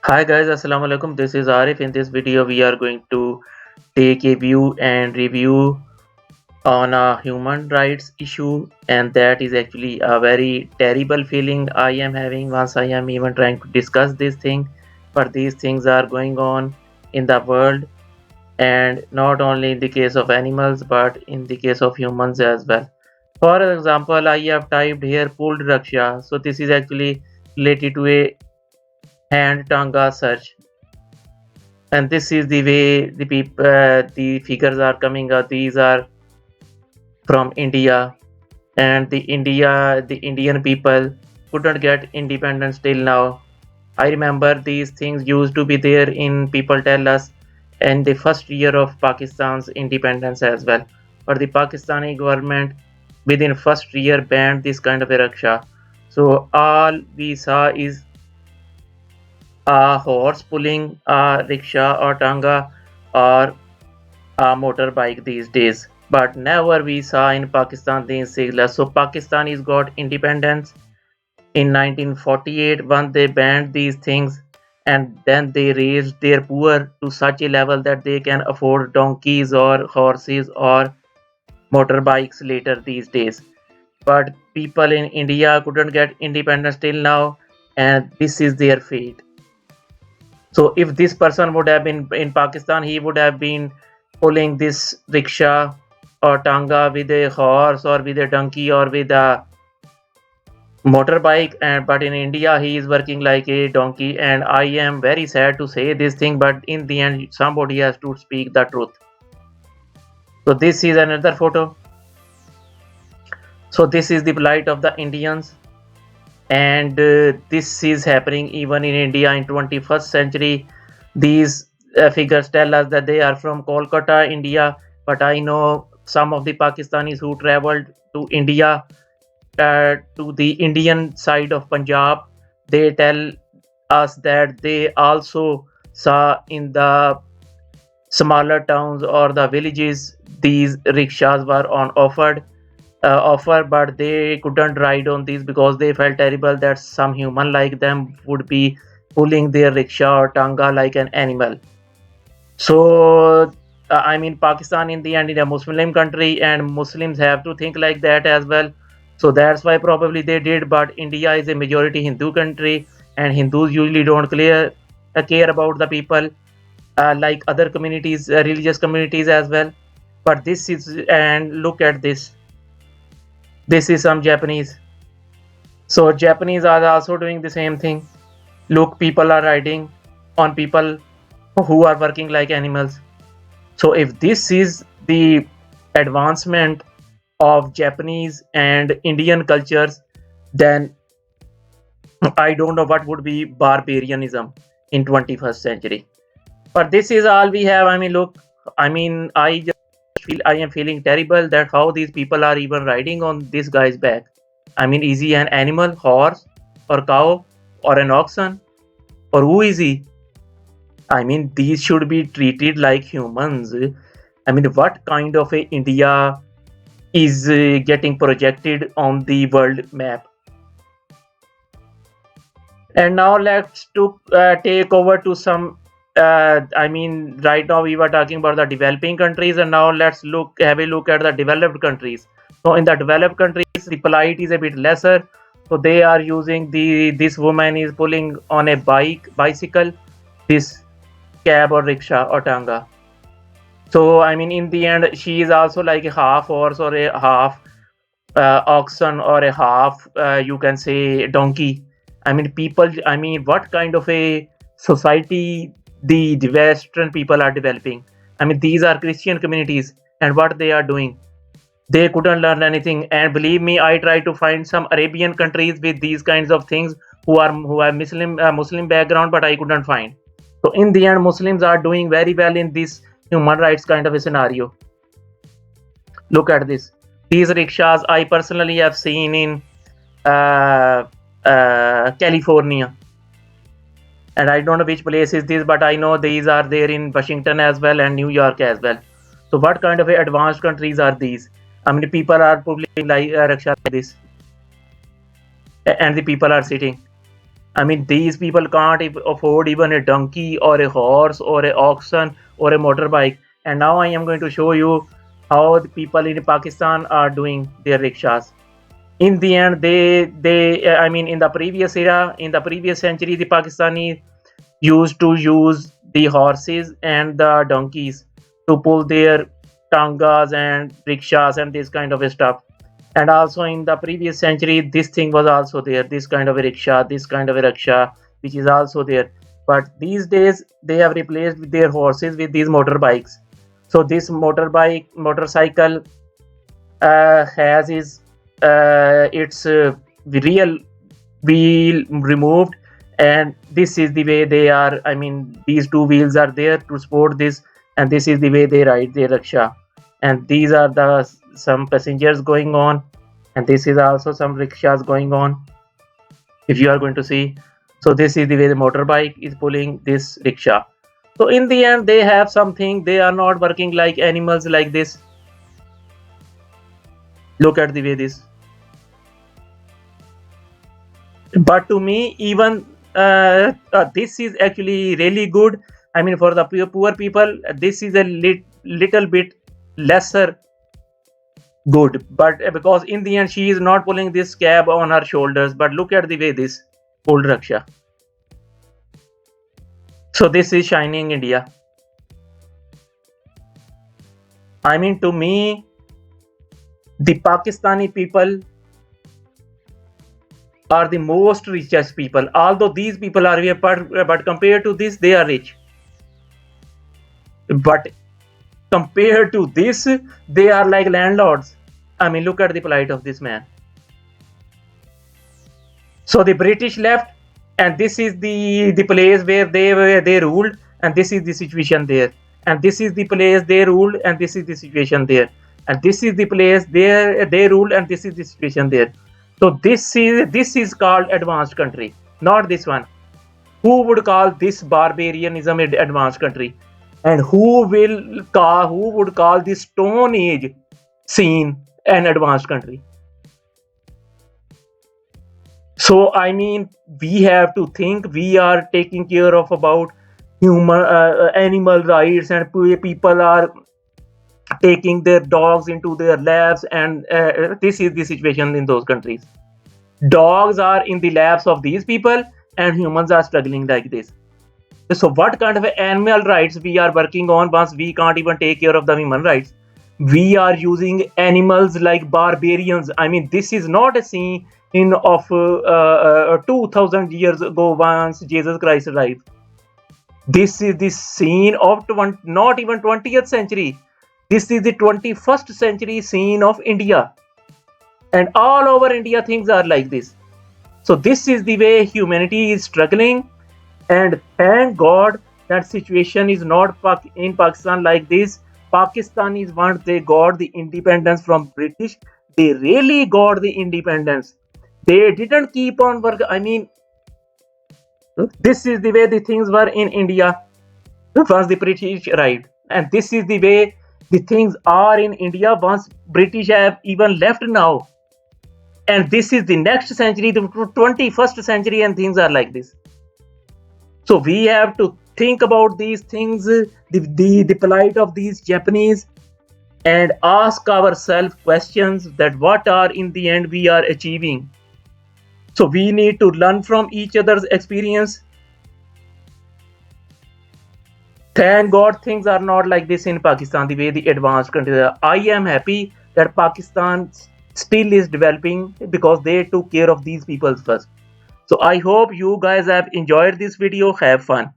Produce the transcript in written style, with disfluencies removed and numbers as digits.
Hi guys, Assalamu alaikum. This is Arif. In this video, we are going to take a view and review on a human rights issue, and that is actually a very terrible feeling I am having once I am even trying to discuss this thing. But these things are going on in the world, and not only in the case of animals, but in the case of humans as well. For example, I have typed here pulled raksha. So this is actually related to a hand tanga search, and this is the way the figures are coming out. These are from India, and the Indian people couldn't get independence till now. I remember these things used to be there in people tell us in the first year of Pakistan's independence as well, but the Pakistani government within first year banned this kind of a raksha. So all we saw is a horse pulling a rickshaw or tanga or a motorbike these days. But never we saw in Pakistan these things. So Pakistanis got independence in 1948 when they banned these things, and then they raised their poor to such a level that they can afford donkeys or horses or motorbikes later these days. But people in India couldn't get independence till now, and this is their fate. So if this person would have been in Pakistan, he would have been pulling this rickshaw or tanga with a horse or with a donkey or with a motorbike. And but in India, he is working like a donkey. And I am very sad to say this thing, but in the end, somebody has to speak the truth. So this is another photo. So this is the plight of the Indians, and this is happening even in India in 21st century. These figures tell us that they are from Kolkata, India, but I know some of the Pakistanis who traveled to India, to the Indian side of Punjab. They tell us that they also saw in the smaller towns or the villages these rickshaws were on offer, but they couldn't ride on these because they felt terrible that some human like them would be pulling their rickshaw or tanga like an animal. So I mean, Pakistan in the end is a Muslim country, and Muslims have to think like that as well. So that's why probably they did. But India is a majority Hindu country, and Hindus usually don't care about the people like other communities, religious communities as well. But this is, and look at this. This is some Japanese. So Japanese are also doing the same thing. Look, people are riding on people who are working like animals. So if this is the advancement of Japanese and Indian cultures, then I don't know what would be barbarianism in 21st century. But this is all we have. I mean, look, I mean, I just feel I am feeling terrible that how these people are even riding on this guy's back. I mean, is he an animal, horse, or cow, or an oxen, or who is he? I mean, these should be treated like humans. I mean, what kind of a India is getting projected on the world map? And now let's take over to some. I mean, right now we were talking about the developing countries, and now let's have a look at the developed countries. So in the developed countries, the polite is a bit lesser. So they are using this woman is pulling on a bicycle, this cab or rickshaw or tanga. So I mean, in the end, she is also like a half horse or a half oxen or a half, you can say, donkey. I mean, people. I mean, what kind of a society the Western people are developing? I mean, these are Christian communities, and what they are doing, they couldn't learn anything. And believe me, I try to find some Arabian countries with these kinds of things who have Muslim background, but I couldn't find. So in the end, Muslims are doing very well in this human rights kind of a scenario. Look at this. These rickshaws I personally have seen in California, and I don't know which place is this, but I know these are there in Washington as well and New York as well. So what kind of advanced countries are these? I mean, people are pulling like rickshaw like this, and the people are sitting. I mean, these people can't afford even a donkey or a horse or a oxen or a motorbike. And now I am going to show you how the people in Pakistan are doing their rickshaws. In the end, I mean, in the previous era, in the previous century, the Pakistani used to use the horses and the donkeys to pull their tangas and rickshaws and this kind of stuff. And also in the previous century, this thing was also there, this kind of a rickshaw, this kind of a rickshaw, which is also there. But these days they have replaced their horses with these motorbikes. So this motorcycle has its real wheel removed, and this is the way they are. I mean, these two wheels are there to support this, and this is the way they ride their rickshaw. And these are the some passengers going on, and this is also some rickshaws going on, if you are going to see. So this is the way the motorbike is pulling this rickshaw. So in the end, they have something. They are not working like animals like this. Look at the way this. But to me, even this is actually really good. I mean, for the poor people, this is a little bit lesser good. But because in the end, she is not pulling this cab on her shoulders. But look at the way this pulled rickshaw. So this is shining India. I mean, to me, the Pakistani people are the most richest people. Although these people are here, but compared to this, they are rich. But compared to this, they are like landlords. I mean, look at the plight of this man. So the British left, and this is the place where they ruled, and this is the situation there. And this is the place they ruled, and this is the situation there. And this is the place they ruled, and this is the situation there. So this is called advanced country, not this one. Who would call this barbarianism an advanced country? And who would call this Stone Age scene an advanced country? So I mean, we have to think. We are taking care of about human animal rights, and people are taking their dogs into their labs, and this is the situation in those countries. Dogs are in the labs of these people, and humans are struggling like this. So what kind of animal rights we are working on once we can't even take care of the human rights? We are using animals like barbarians. I mean, this is not a scene of 2000 years ago once Jesus Christ arrived. This is the scene of not even 20th century. This is the 21st century scene of India. And all over India, things are like this. So this is the way humanity is struggling. And thank God that situation is not in Pakistan like this. Pakistanis, once they got the independence from British, they really got the independence. They didn't keep on work. I mean, this is the way the things were in India once the British arrived. And this is the way the things are in India once British have even left now. And this is the next century, the 21st century, and things are like this. So we have to think about these things, the plight of these Japanese, and ask ourselves questions that what are in the end we are achieving. So we need to learn from each other's experience. Thank God things are not like this in Pakistan, the way the advanced countries are. I am happy that Pakistan still is developing because they took care of these people first. So I hope you guys have enjoyed this video. Have fun.